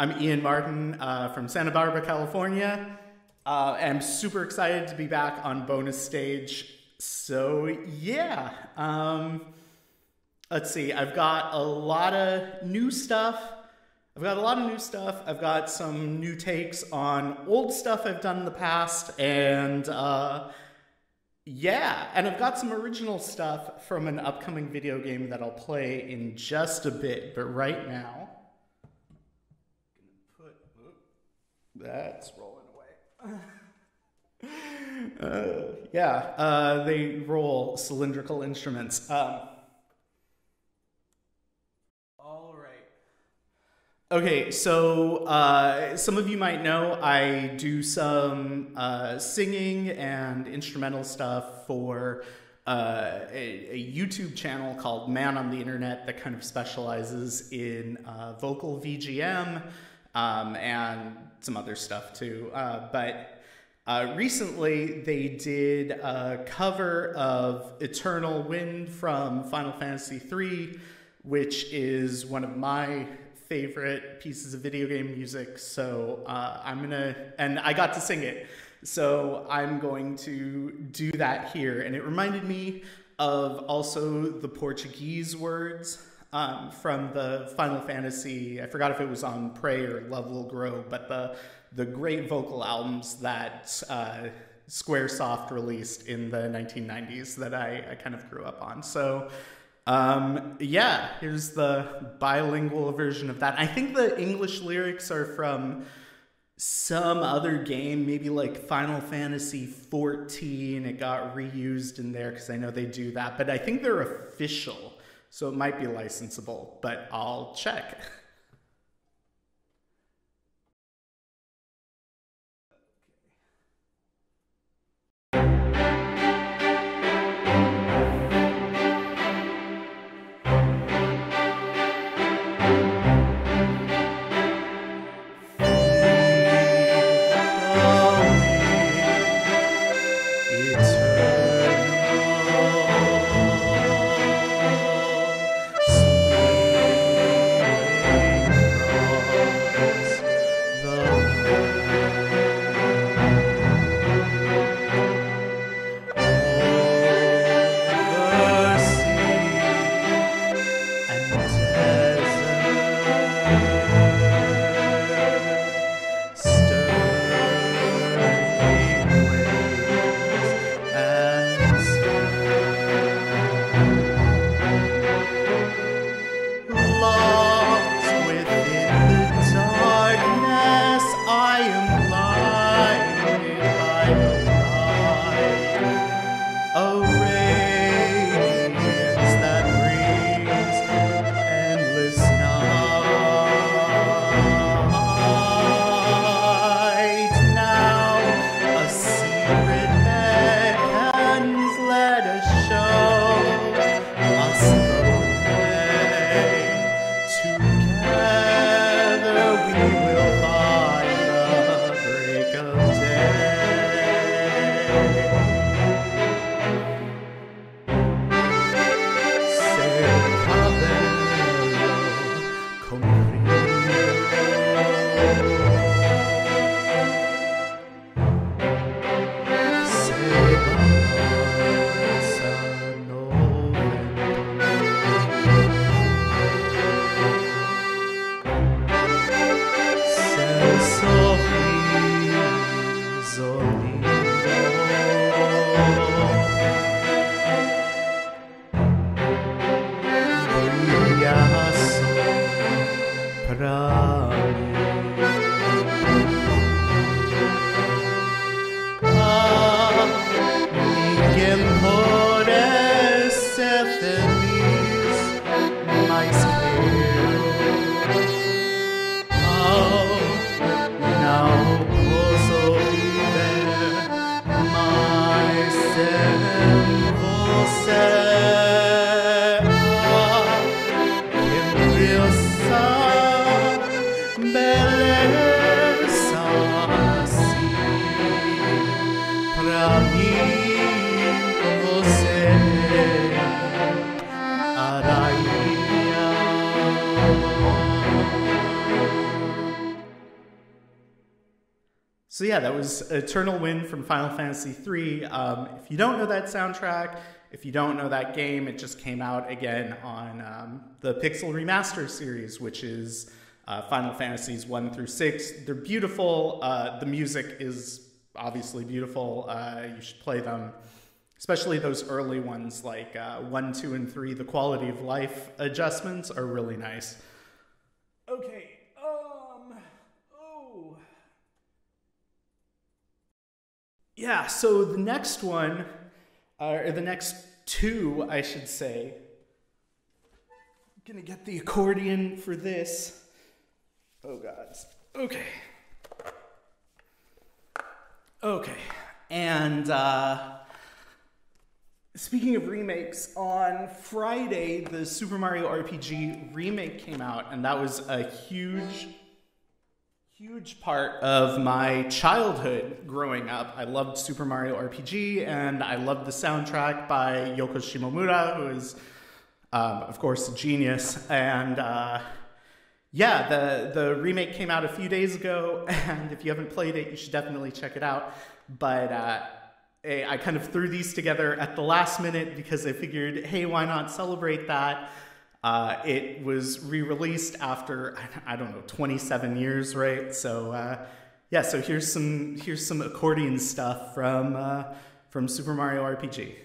I'm Martyn from Santa Barbara, California. I'm super excited to be back on Bonus Stage. So yeah, let's see. I've got a lot of new stuff. I've got some new takes on old stuff I've done in the past, and yeah, and I've got some original stuff from an upcoming video game that I'll play in just a bit. But right now, that's rolling away. Yeah, they roll cylindrical instruments. All right. Okay, so some of you might know I do some singing and instrumental stuff for a YouTube channel called Man on the Internet that kind of specializes in vocal VGM and some other stuff too. But recently they did a cover of Eternal Wind from Final Fantasy III, which is one of my favorite pieces of video game music. So and I got to sing it. So I'm going to do that here. And it reminded me of also the Portuguese words from the Final Fantasy, I forgot if it was on Prey or Love Will Grow, but the great vocal albums that Squaresoft released in the 1990s that I kind of grew up on. So yeah, here's the bilingual version of that. I think the English lyrics are from some other game, maybe like Final Fantasy 14. It got reused in there because I know they do that, but I think they're official. So it might be licensable, but I'll check. So yeah, that was Eternal Wind from Final Fantasy III. If you don't know that soundtrack, if you don't know that game, it just came out again on the Pixel Remaster series, which is Final Fantasies 1 through 6. They're beautiful. The music is obviously beautiful. You should play them, especially those early ones like 1, 2, and 3. The quality of life adjustments are really nice. Okay, yeah, so the next one, or the next two, I should say. I'm gonna get the accordion for this. Oh God. Okay. Okay. And speaking of remakes, on Friday, the Super Mario RPG remake came out, and that was a huge part of my childhood growing up. I loved Super Mario RPG, and I loved the soundtrack by Yoko Shimomura, who is, of course, a genius. And yeah, the remake came out a few days ago, and if you haven't played it, you should definitely check it out. But I kind of threw these together at the last minute because I figured, hey, why not celebrate that? It was re-released after, I don't know, 27 years, right? So yeah, so here's some accordion stuff from Super Mario RPG.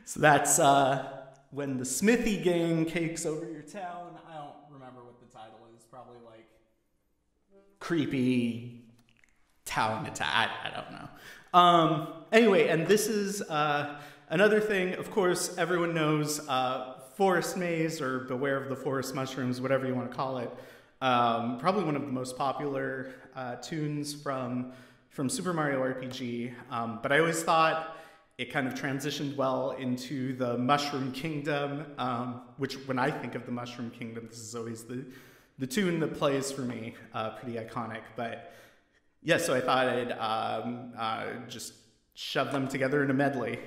So that's when the Smithy gang takes over your town. I don't remember what the title is. Probably like creepy town attack. I don't know. Anyway, and this is another thing. Of course, everyone knows Forest Maze or Beware of the Forest Mushrooms, whatever you want to call it. Probably one of the most popular tunes from Super Mario RPG. But I always thought it kind of transitioned well into the Mushroom Kingdom, which when I think of the Mushroom Kingdom, this is always the tune that plays for me, pretty iconic. But yeah, so I thought I'd just shove them together in a medley.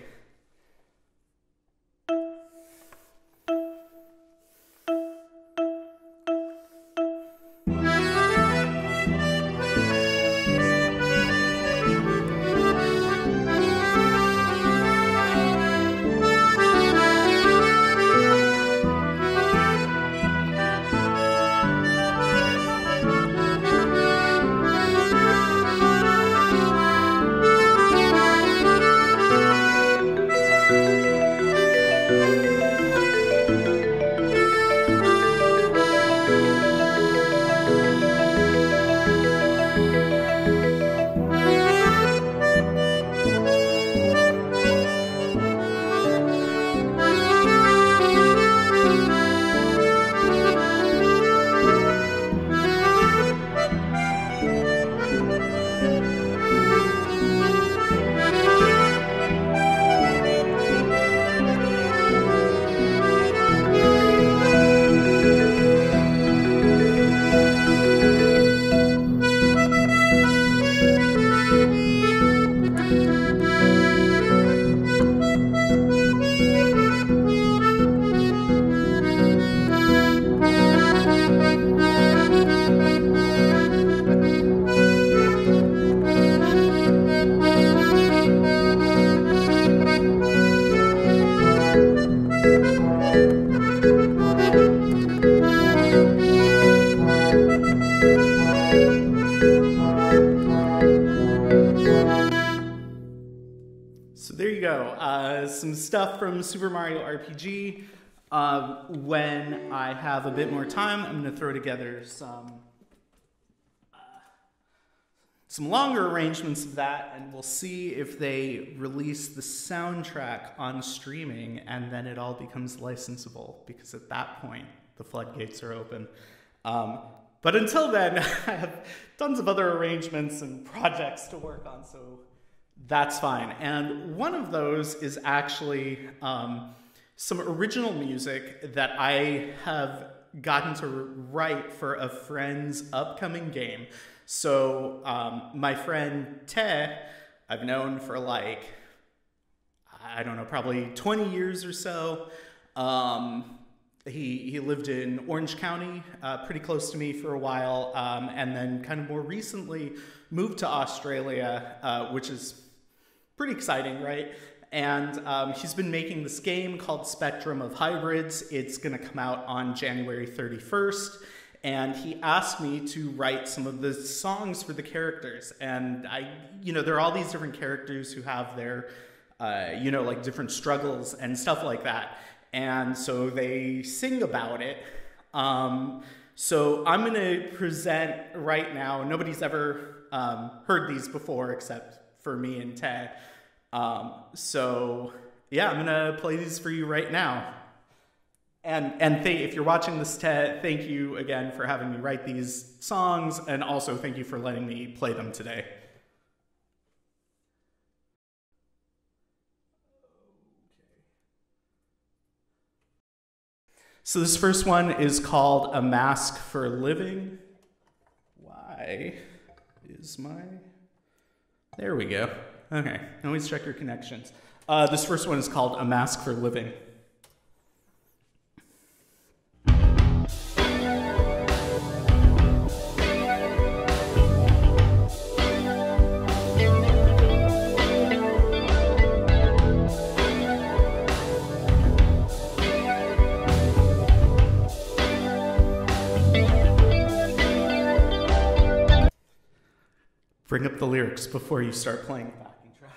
So there you go, some stuff from Super Mario RPG. When I have a bit more time, I'm going to throw together some longer arrangements of that, and we'll see if they release the soundtrack on streaming, and then it all becomes licensable, because at that point, the floodgates are open. But until then, I have tons of other arrangements and projects to work on, so that's fine. And one of those is actually some original music that I have gotten to write for a friend's upcoming game. So my friend Te, I've known for like, I don't know, probably 20 years or so. He lived in Orange County, pretty close to me for a while, and then kind of more recently moved to Australia, which is pretty exciting, right? And he's been making this game called Spectrum of Hybrids. It's going to come out on January 31st. And he asked me to write some of the songs for the characters. And there are all these different characters who have their, like different struggles and stuff like that. And so they sing about it. So I'm going to present right now. Nobody's ever heard these before except for me and Ted. So yeah, I'm going to play these for you right now. And if you're watching this, Ted, thank you again for having me write these songs, and also thank you for letting me play them today. So this first one is called A Mask for Living. Why is my... There we go. Okay, always check your connections. This first one is called A Mask for Living. Bring up the lyrics before you start playing the backing track.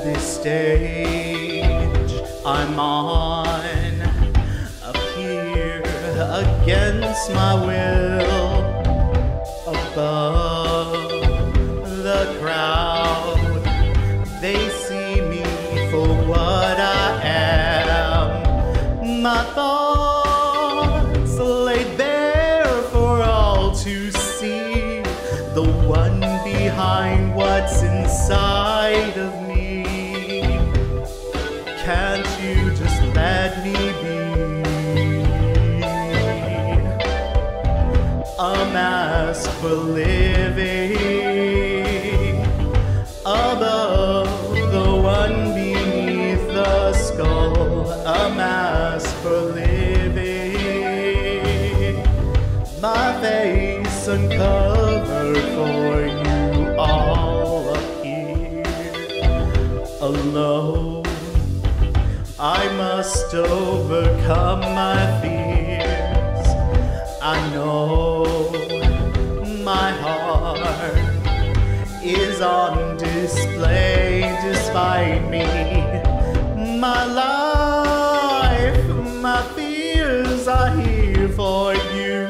This stage I'm on, against my will, above the crowd, they see me for what I am. My thoughts laid bare for all to see, the one behind what's inside of me. Can't you just let me be? A mask for living, above the one beneath the skull. A mask for living, my face uncovered for you all up here. Alone, I must overcome my fears. I know my heart is on display despite me. My life, my fears are here for you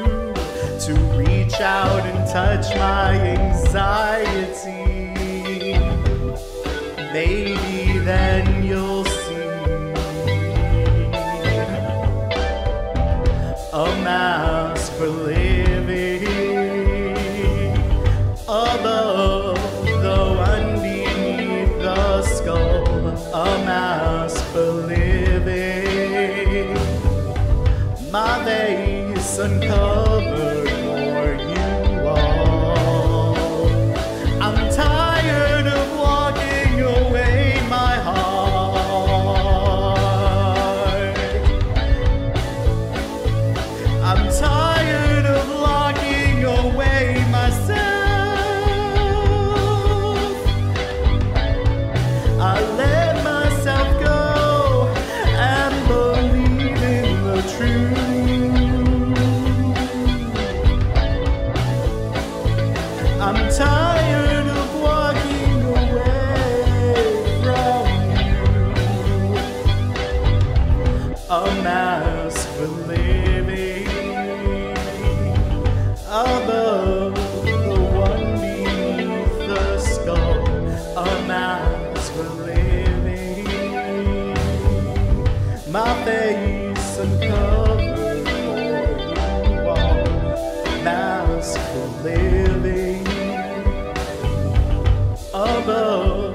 to reach out and touch my anxiety. Maybe then you'll see a mask for living, above the one beneath the skull. A mask for living, my face uncovered for you all. I'm tired of walking away my heart. I'm tired of locking away myself. my face uncovered for you all, mask for living above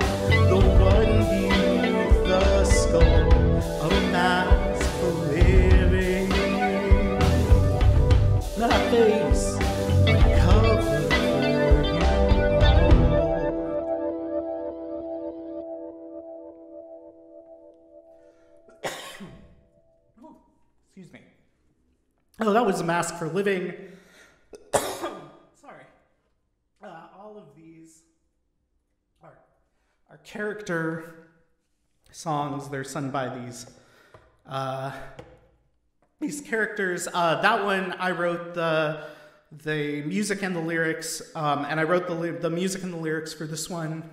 the one beneath the skull, a mask for living, my face uncovered for you all. Excuse me. Oh, that was a mask for living. Sorry. All of these are character songs. They're sung by these characters. That one I wrote the music and the lyrics, and I wrote the music and the lyrics for this one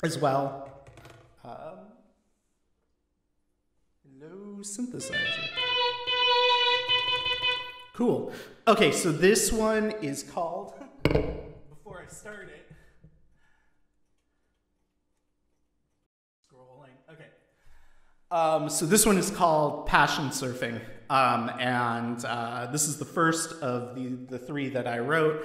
as well. No synthesizer. Cool. Okay, so this one is called, before I start it, scrolling, okay. So this one is called Passion Surfing, and this is the first of the three that I wrote,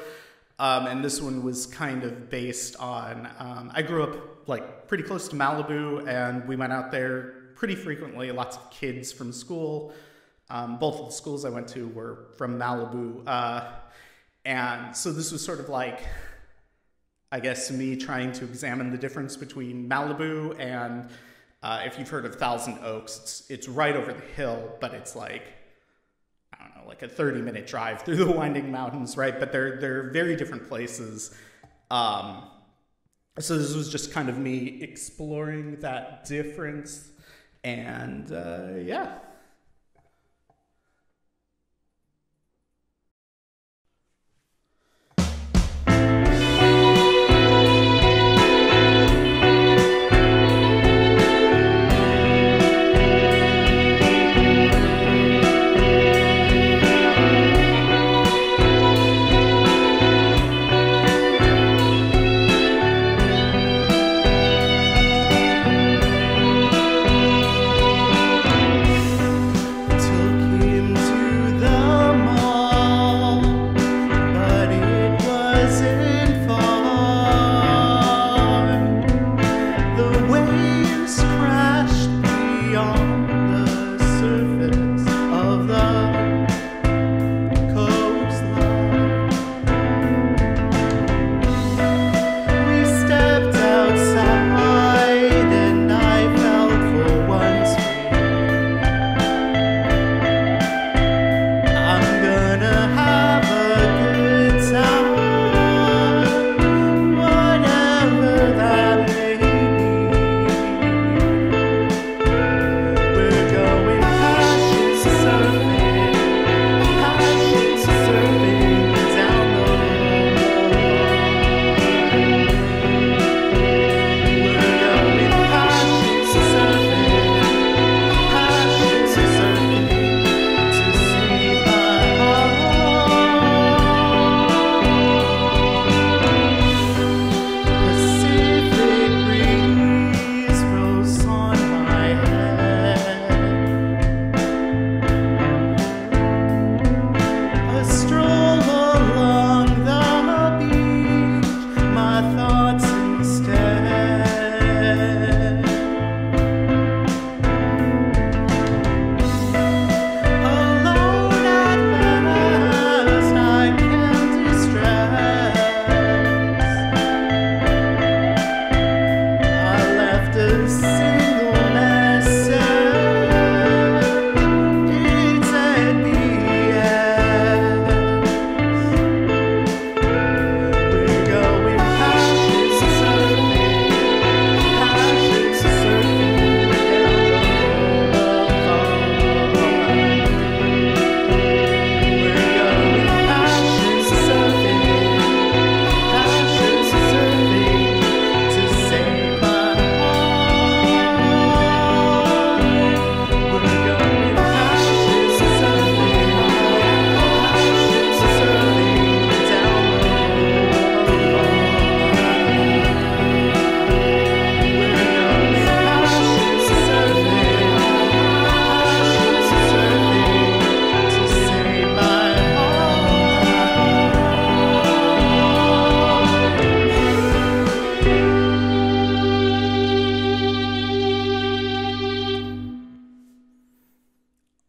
and this one was kind of based on, I grew up like pretty close to Malibu, and we went out there pretty frequently, lots of kids from school. Both of the schools I went to were from Malibu, and so this was sort of like, I guess, me trying to examine the difference between Malibu and, if you've heard of Thousand Oaks, it's right over the hill, but it's like, I don't know, like a 30-minute drive through the winding mountains, right? But they're very different places. So this was just kind of me exploring that difference, and yeah.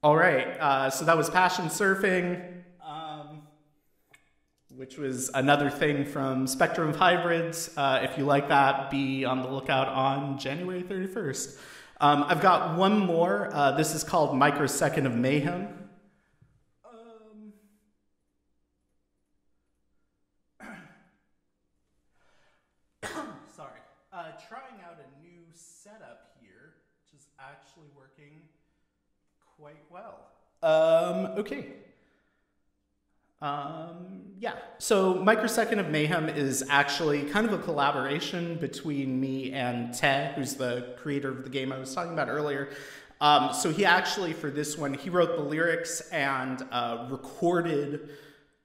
All right, so that was Passion Surfing, which was another thing from Spectrum of Hybrids. If you like that, be on the lookout on January 31st. I've got one more. This is called Microsecond of Mayhem. Sorry. Trying out a new setup here, which is actually working quite well. Okay. Yeah, so Microsecond of Mayhem is actually kind of a collaboration between me and Te, who's the creator of the game I was talking about earlier. So he actually, for this one, he wrote the lyrics and recorded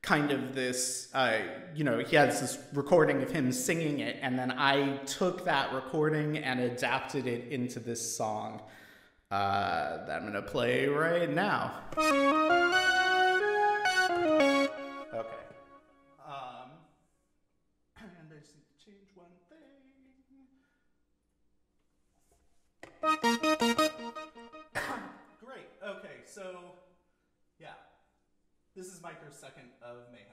kind of this, you know, he has this recording of him singing it, and then I took that recording and adapted it into this song that I'm going to play right now. Okay. And I just need to change one thing. Great. Okay, so yeah, this is Microsecond of Mayhem.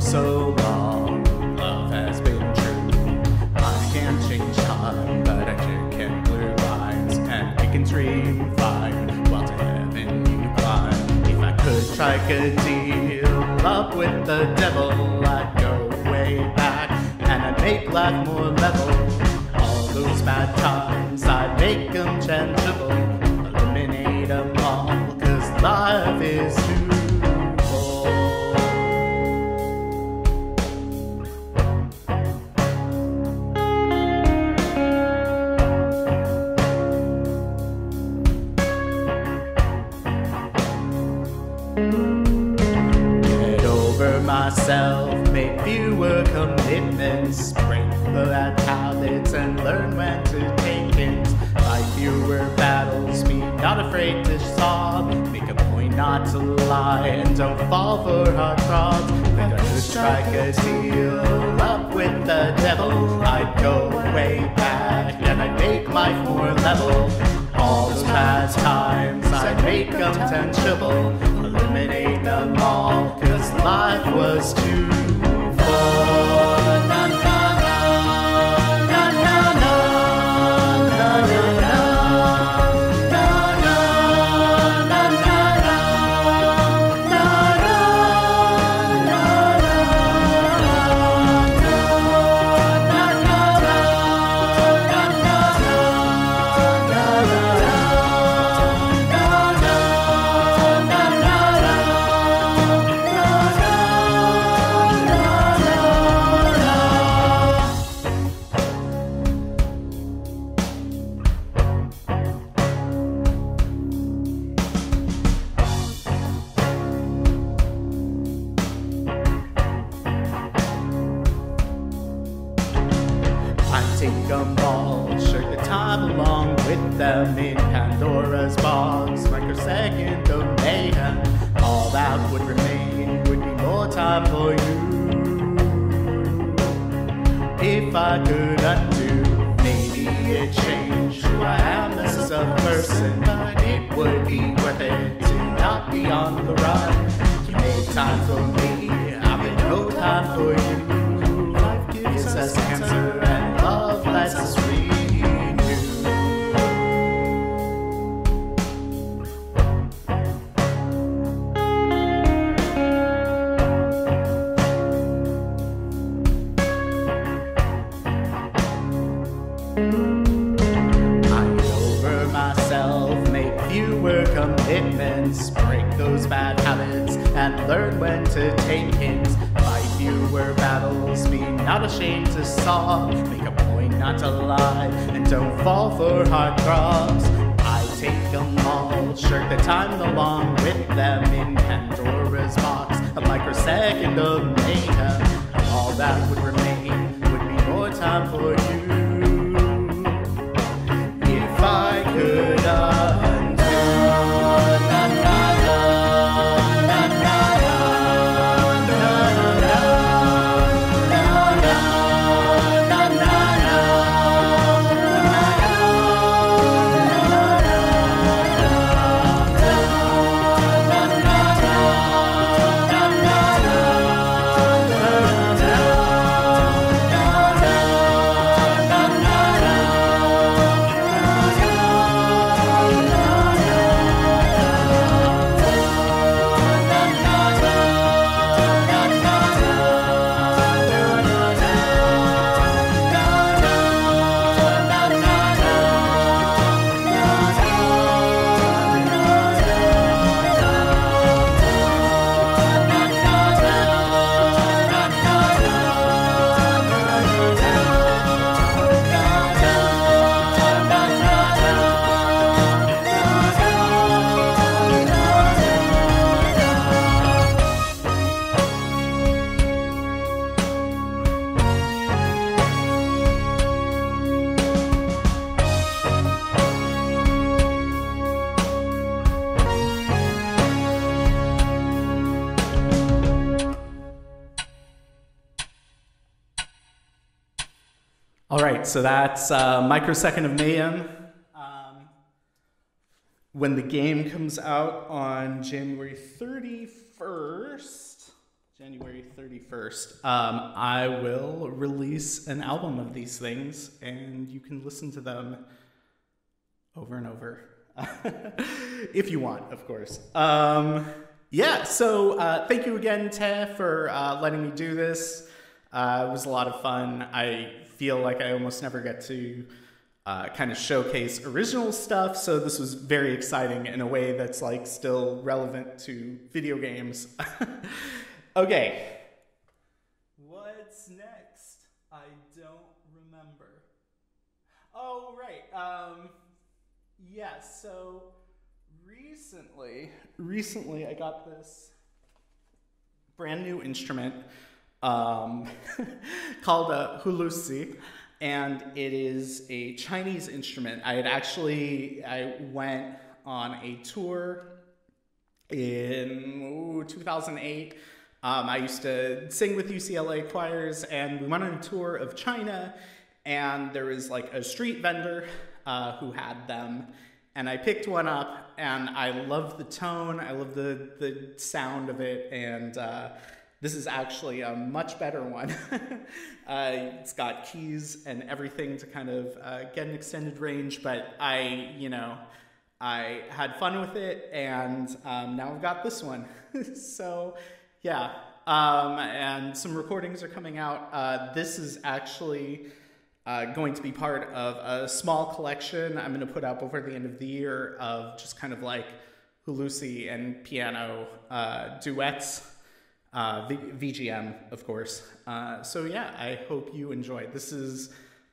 So long, love has been true. I can't change time, but I sure can blur lines. And we can dream fire while to heaven you climb. If I could strike a deal up with the devil, I'd go way back and I'd make life more level. All those bad times, I'd make them changeable. Eliminate them all, cause life is too myself, make fewer commitments, break the bad habits and learn when to take it. Fight fewer battles, be not afraid to sob, make a point not to lie, and don't fall for hard prods. If I could strike a deal up with the devil, I'd go way back and I'd make life more level. All those past times, I'd make them tangible, eliminate them all, cause life was too full. Na, na, na, na, na, na, na, na, na. Take them all, share the time along with them in Pandora's box. Microsecond of mayhem, all that would remain would be more time for you. If I could undo, maybe it changed who I am as a person, but it would be worth it to not be on the run. You made time for me, I made no time for you. Life gives us cancer and love lets us renew. I over myself, make few fewer commitments, break those bad habits, and learn when to take hints. Fight fewer battles, be not ashamed to solve, make a point not to lie, and don't fall for hard cross. I take them all, shirk the time along with them in Pandora's box, a microsecond of mayhem. All that would remain would be more time for you. If I could undo. All right, so that's Microsecond of Mayhem. When the game comes out on January 31st, I will release an album of these things, and you can listen to them over and over, if you want, of course. Yeah, so thank you again, Te, for letting me do this. It was a lot of fun. I feel like I almost never get to kind of showcase original stuff, so this was very exciting in a way that's like still relevant to video games. Okay. What's next? I don't remember. Oh, right. Yeah, so recently I got this brand new instrument called a hulusi, and it is a Chinese instrument. I went on a tour in 2008. I used to sing with UCLA choirs, and we went on a tour of China, and there was like a street vendor who had them, and I picked one up, and I loved the tone, I loved the sound of it, and this is actually a much better one. It's got keys and everything to kind of get an extended range, but I had fun with it, and now I've got this one. So yeah, and some recordings are coming out. This is actually going to be part of a small collection I'm going to put up over the end of the year of just kind of like hulusi and piano duets. VGM, of course. So yeah, I hope you enjoy. This is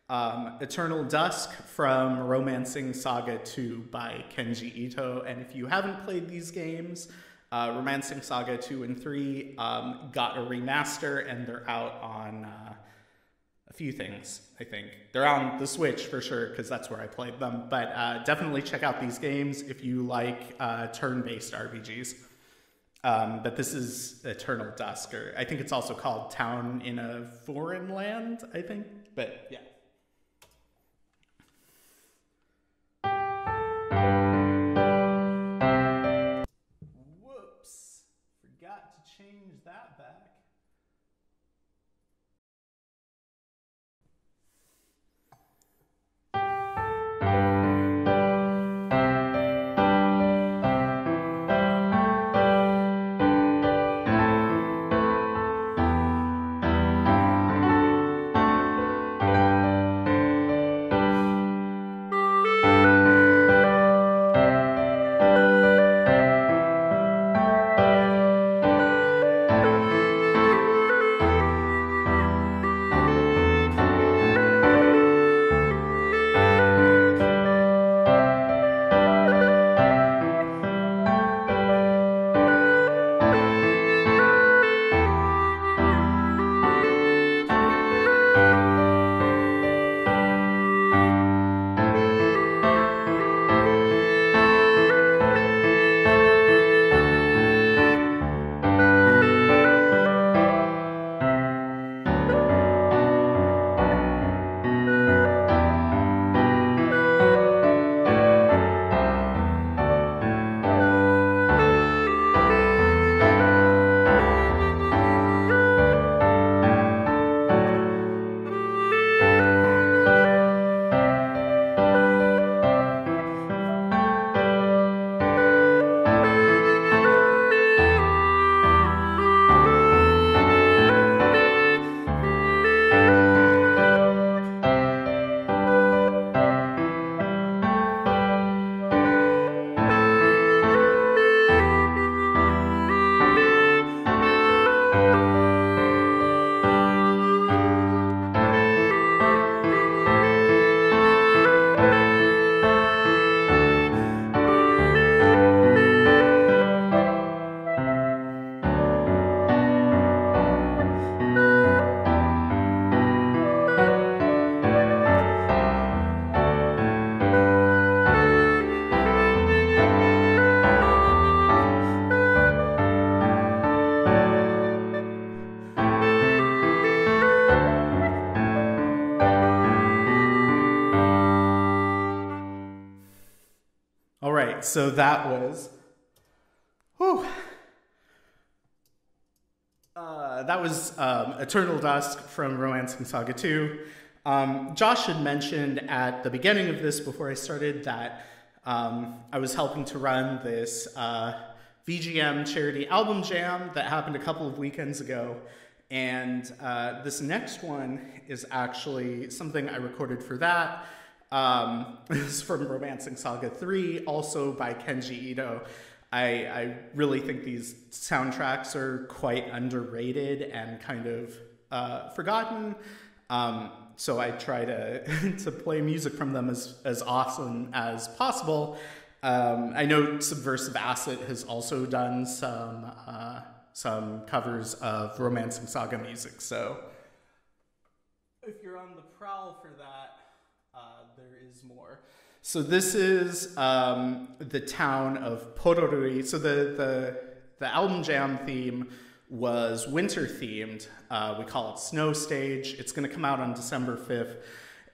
Eternal Dusk from Romancing Saga 2 by Kenji Ito. And if you haven't played these games, Romancing Saga 2 and 3 got a remaster, and they're out on a few things, I think. They're on the Switch for sure, because that's where I played them. But definitely check out these games if you like turn-based RPGs. But this is Eternal Dusk, or I think it's also called Town in a Foreign Land, I think. But yeah. Whoops. Forgot to change that back. All right, so that was, whew. Eternal Dusk from Romancing Saga 2. Josh had mentioned at the beginning of this, before I started, that I was helping to run this VGM charity album jam that happened a couple of weekends ago. And this next one is actually something I recorded for that. This is from Romancing Saga 3, also by Kenji Ito. I really think these soundtracks are quite underrated and kind of forgotten. So I try to play music from them as awesome as possible. I know Subversive Acid has also done some covers of Romancing Saga music. So if you're on the prowl for that, there is more. So this is the town of Pororui. So the album jam theme was winter themed. We call it Snow Stage. It's going to come out on December 5th.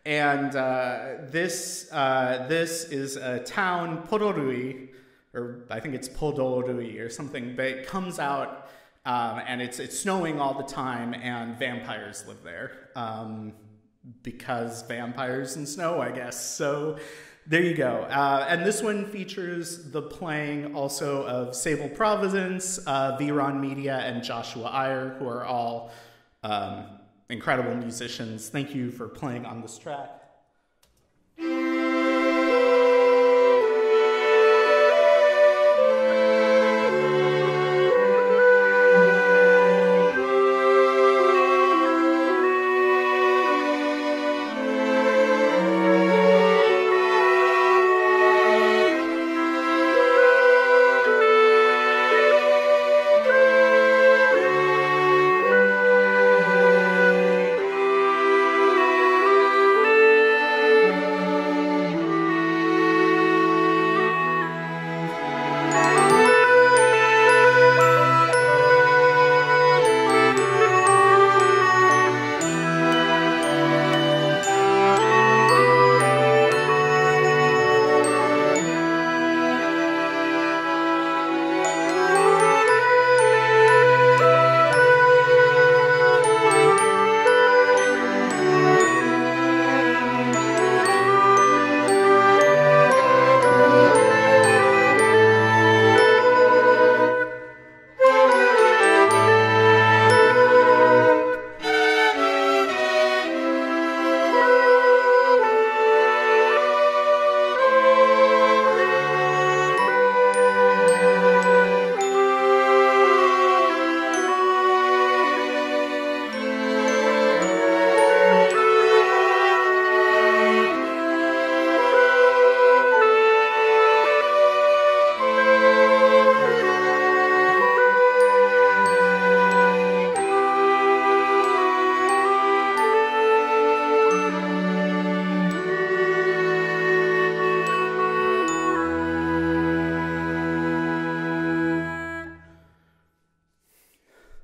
And this is a town, Pororui, or I think it's Podorui or something, but it comes out and it's snowing all the time and vampires live there. Because vampires and snow, I guess. So there you go. And this one features the playing also of Sable Providence, Viron Media, and Joshua Iyer, who are all incredible musicians. Thank you for playing on this track.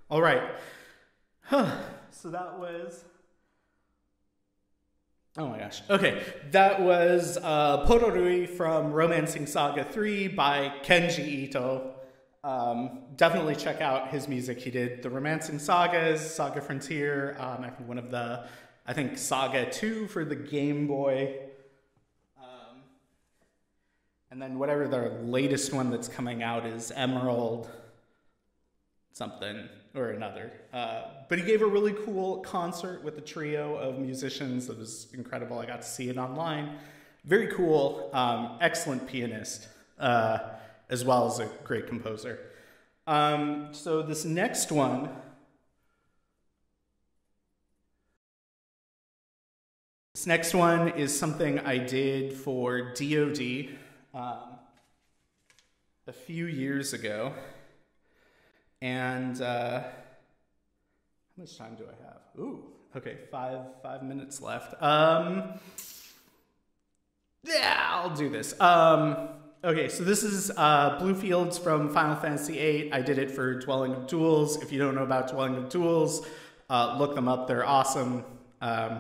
All right. So that was... Oh my gosh. Okay. That was Pororui from Romancing Saga 3 by Kenji Ito. Definitely check out his music. He did the Romancing Sagas, Saga Frontier, I think one of the, Saga 2 for the Game Boy. And then whatever the latest one that's coming out is Emerald something or another. But he gave a really cool concert with a trio of musicians. It was incredible. I got to see it online. Very cool. Excellent pianist, as well as a great composer. So this next one... This next one is something I did for DoD a few years ago. And how much time do I have? Ooh, okay, five minutes left. Yeah, I'll do this. Okay, so this is Blue Fields from Final Fantasy VIII. I did it for Dwelling of Duels. If you don't know about Dwelling of Duels, look them up. They're awesome. Yeah.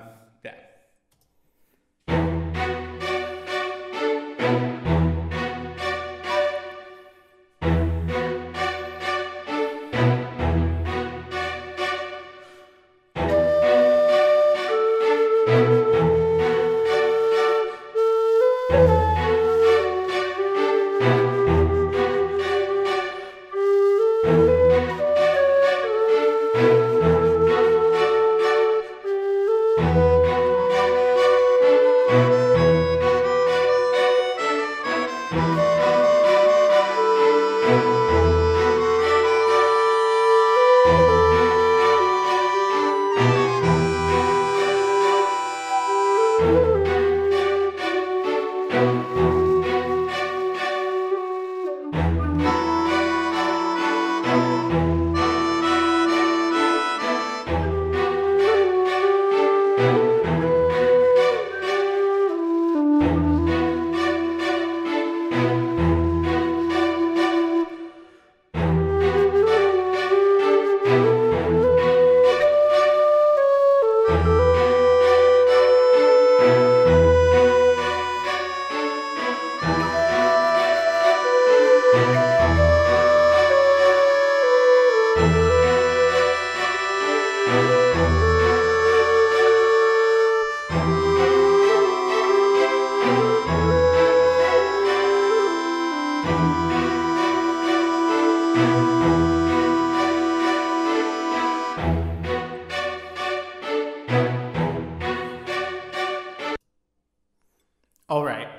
right.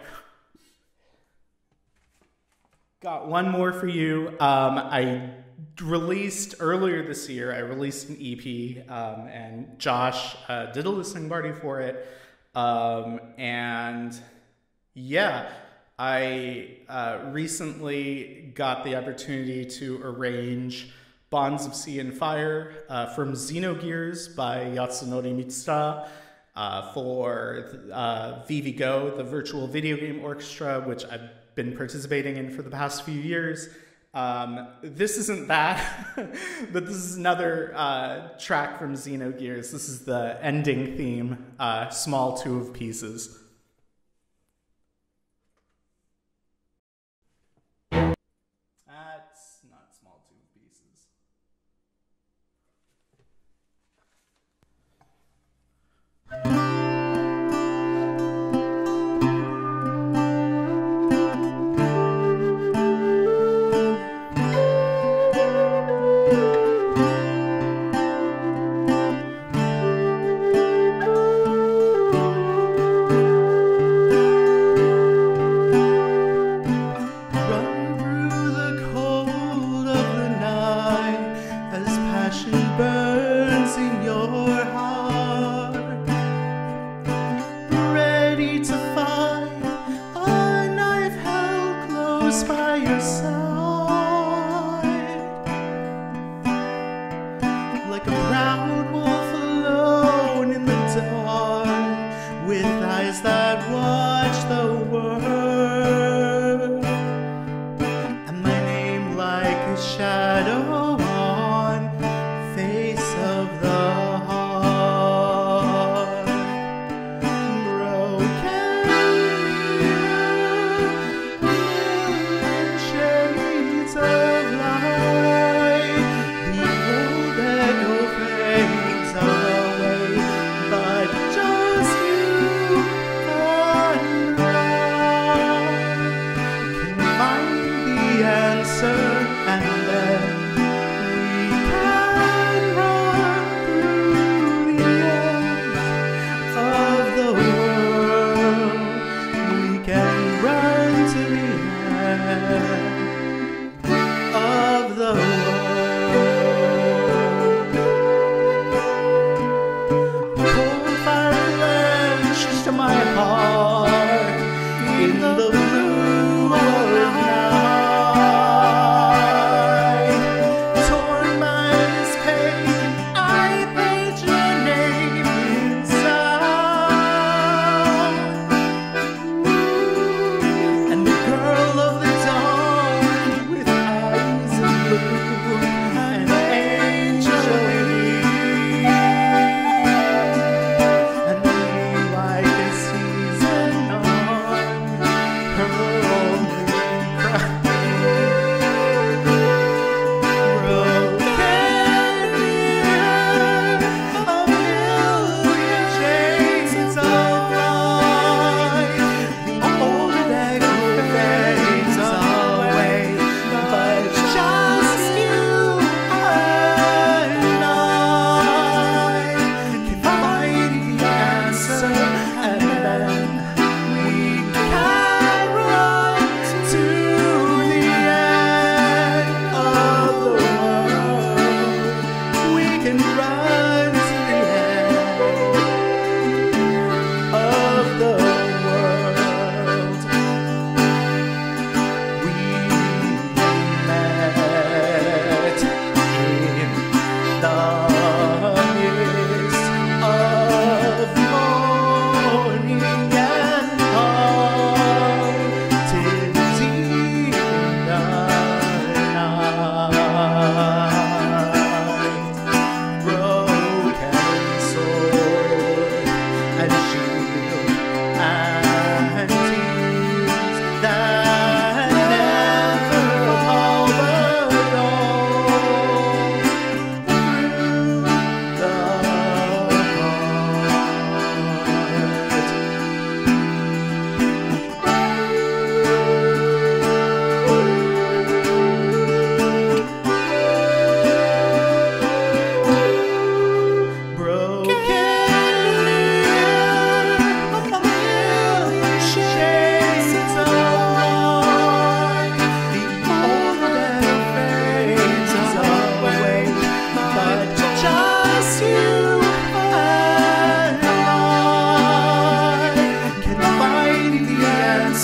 Got one more for you. I released earlier this year, I released an EP, and Josh did a listening party for it. And yeah, I recently got the opportunity to arrange Bonds of Sea and Fire from Xenogears by Yasunori Mitsuda for VVGO, the Virtual Video Game Orchestra, which I've been participating in for the past few years. This isn't that, but this is another track from Xenogears. This is the ending theme, Small Two of Pieces. That's not Small Two of Pieces.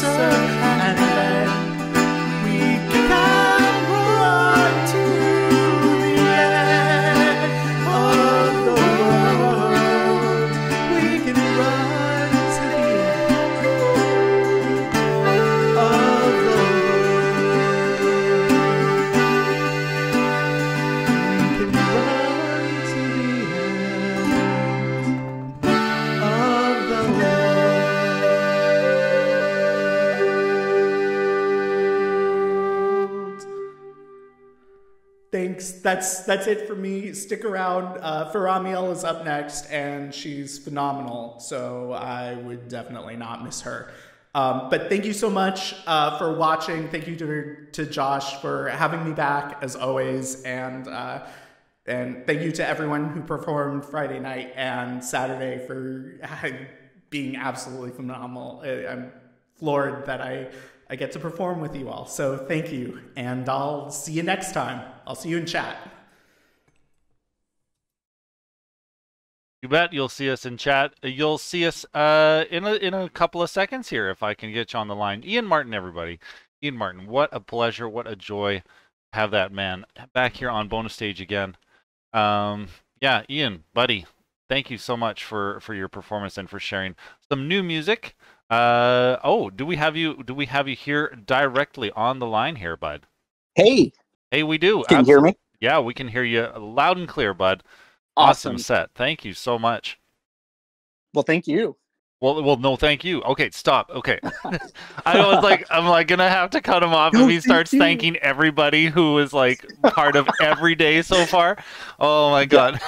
and then we can run to the end of the world. We can run to the end of the world. We can run to the end of the world. Thanks. That's it for me. Stick around. Faramiel is up next, and she's phenomenal. So I would definitely not miss her. But thank you so much for watching. Thank you to Josh for having me back as always, and thank you to everyone who performed Friday night and Saturday for being absolutely phenomenal. I'm floored that I get to perform with you all. So thank you, and I'll see you next time. I'll see you in chat. You bet. You'll see us in chat. You'll see us in a couple of seconds here if I can get you on the line. Ian Martyn, everybody. Ian Martyn, what a pleasure, what a joy to have that man back here on Bonus Stage again. Yeah, Ian, buddy, thank you so much for your performance and for sharing some new music. Oh, do we have you here directly on the line here, bud? Hey. Hey, we do. Can you hear me? Yeah, we can hear you loud and clear, bud. Awesome set. Thank you so much. Well, thank you. Well, no, thank you. Okay, stop. Okay. I'm like gonna have to cut him off if he starts thanking everybody who was like part of every day so far. Oh my God.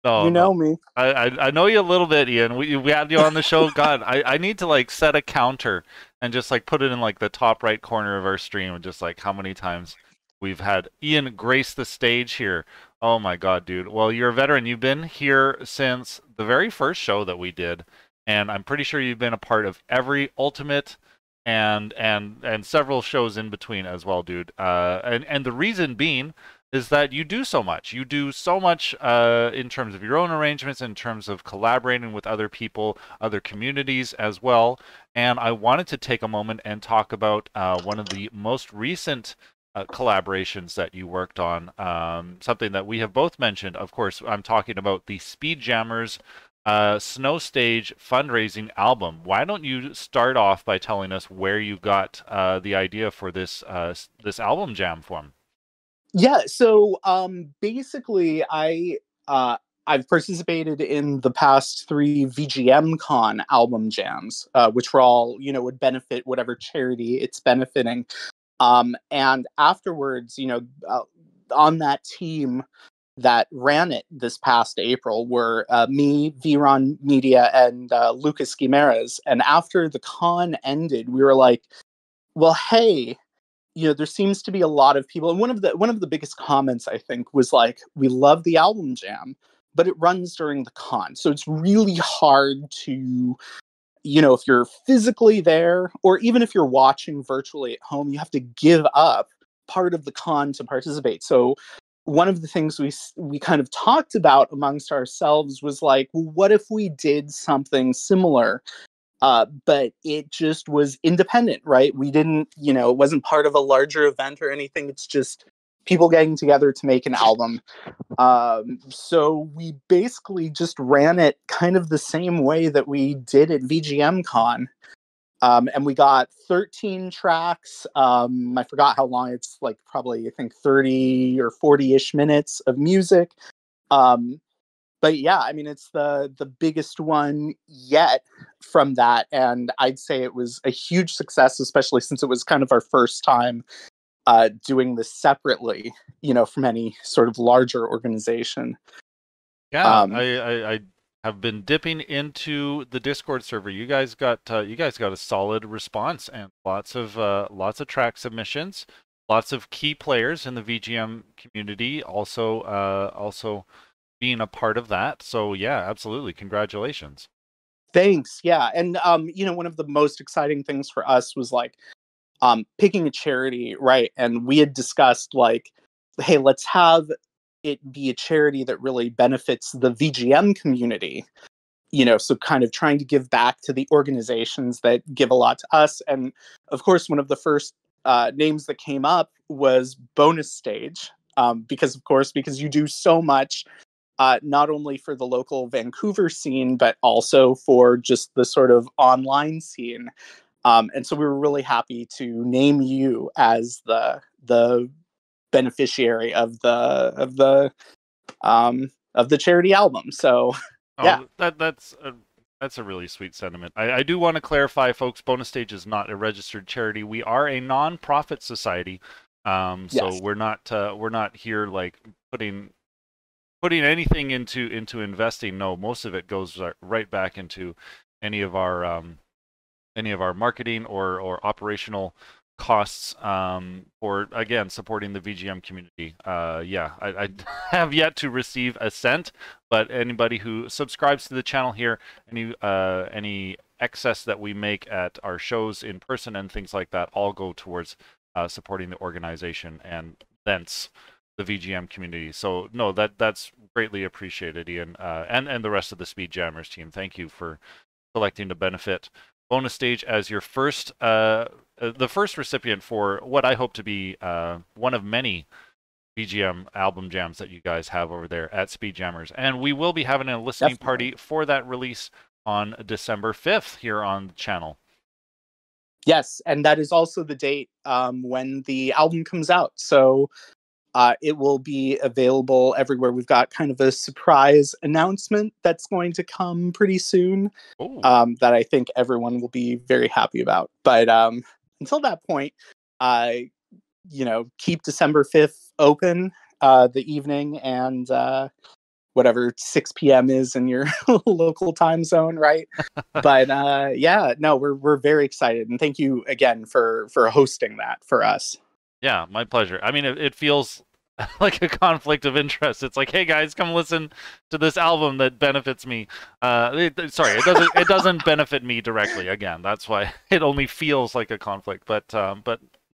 No, you know me. I know you a little bit, Ian. We had you on the show. God, I need to like set a counter and just like put it in like the top right corner of our stream and just like how many times we've had Ian grace the stage here. Oh my God, dude. Well, you're a veteran. You've been here since the very first show that we did, and I'm pretty sure you've been a part of every Ultimate and several shows in between as well, dude. And the reason being is that you do so much. You do so much in terms of your own arrangements, in terms of collaborating with other people, other communities as well. And I wanted to take a moment and talk about one of the most recent collaborations that you worked on, something that we have both mentioned. Of course, I'm talking about the Speed Jammers Snow Stage fundraising album. Why don't you start off by telling us where you got the idea for this this album jam form? Yeah, so basically I've participated in the past 3 VGM Con album jams, which were all, would benefit whatever charity it's benefiting. And afterwards, on that team that ran it this past April were me, Viron Media, and Lucas Guimarães. And after the con ended, we were like, well, hey, there seems to be a lot of people. And one of the biggest comments, I think, was like, we love the album jam, but it runs during the con. So it's really hard to, if you're physically there, or even if you're watching virtually at home, you have to give up part of the con to participate. So one of the things we kind of talked about amongst ourselves was like, well, what if we did something similar? But it just was independent, right? We didn't, it wasn't part of a larger event or anything. It's just people getting together to make an album. So we basically just ran it kind of the same way that we did at VGM Con. And we got 13 tracks. I forgot how long. It's like probably, I think, 30 or 40-ish minutes of music. But yeah, I mean, it's the biggest one yet from that. And I'd say it was a huge success, especially since it was kind of our first time doing this separately, from any sort of larger organization. Yeah, I have been dipping into the Discord server. You guys got a solid response and lots of track submissions, lots of key players in the VGM community also being a part of that. So yeah, absolutely. Congratulations. Thanks. Yeah. And, one of the most exciting things for us was like picking a charity, right? And we had discussed like, hey, let's have it be a charity that really benefits the VGM community. so kind of trying to give back to the organizations that give a lot to us. And of course, one of the first names that came up was Bonus Stage, because you do so much, not only for the local Vancouver scene, but also for just the sort of online scene. And so we were really happy to name you as the beneficiary of the charity album. So yeah. That's a really sweet sentiment. I do want to clarify, folks, Bonus Stage is not a registered charity. We are a non-profit society. So Yes. we're not here like putting anything into investing. No, most of it goes right back into any of our marketing or operational costs for, again, supporting the VGM community. I have yet to receive a cent, but anybody who subscribes to the channel here, any excess that we make at our shows in person and things like that, all go towards supporting the organization and thence the VGM community. So no, that's greatly appreciated, Ian, and the rest of the Speed Jammers team. Thank you for selecting to benefit Bonus Stage as your first, the first recipient for what I hope to be one of many VGM album jams that you guys have over there at Speed Jammers. And we will be having a listening party for that release on December 5th here on the channel. Yes, and that is also the date when the album comes out. So it will be available everywhere. We've got kind of a surprise announcement that's going to come pretty soon that I think everyone will be very happy about. But until that point, keep December 5th open the evening, and whatever 6 p.m. is in your local time zone, right? But we're very excited, and thank you again for hosting that for us. Yeah, my pleasure. I mean, it feels like a conflict of interest. It's like, hey guys, come listen to this album that benefits me. It doesn't benefit me directly. Again, that's why it only feels like a conflict. But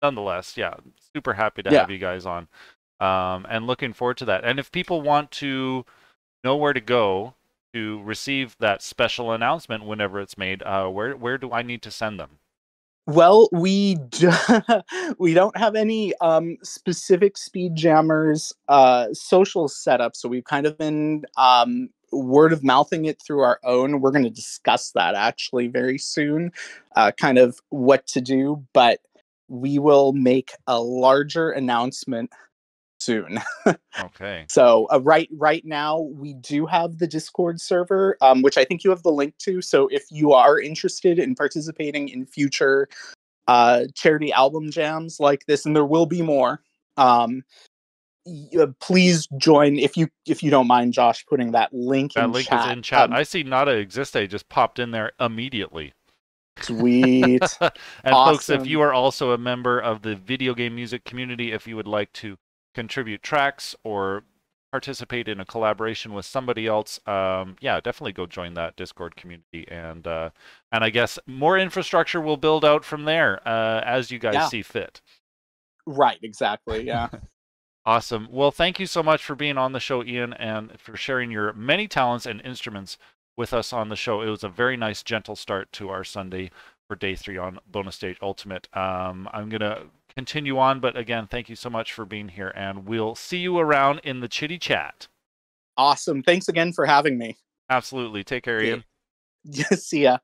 nonetheless, yeah, super happy to have you guys on, and looking forward to that. And if people want to know where to go to receive that special announcement whenever it's made, where do I need to send them? Well, we don't have any specific Speed Jammers social setup, so we've kind of been word of mouthing it through our own. We're going to discuss that actually very soon, kind of what to do, but we will make a larger announcement soon. Okay. So right now we do have the Discord server, which I think you have the link to. So if you are interested in participating in future charity album jams like this, and there will be more, please join if you don't mind, Josh, putting that link in chat. That link is in chat. I see Nada Existe just popped in there immediately. Sweet. And awesome. Folks, if you are also a member of the video game music community, if you would like to contribute tracks or participate in a collaboration with somebody else, definitely go join that Discord community, and I guess more infrastructure will build out from there as you guys see fit. Right, exactly. Yeah. Awesome. Well, thank you so much for being on the show, Ian, and for sharing your many talents and instruments with us on the show. It was a very nice, gentle start to our Sunday for Day 3 on Bonus Stage Ultimate. I'm going to continue on, but again, thank you so much for being here, and we'll see you around in the chitty chat. Awesome. Thanks again for having me. Absolutely. Take care, Ian. See ya.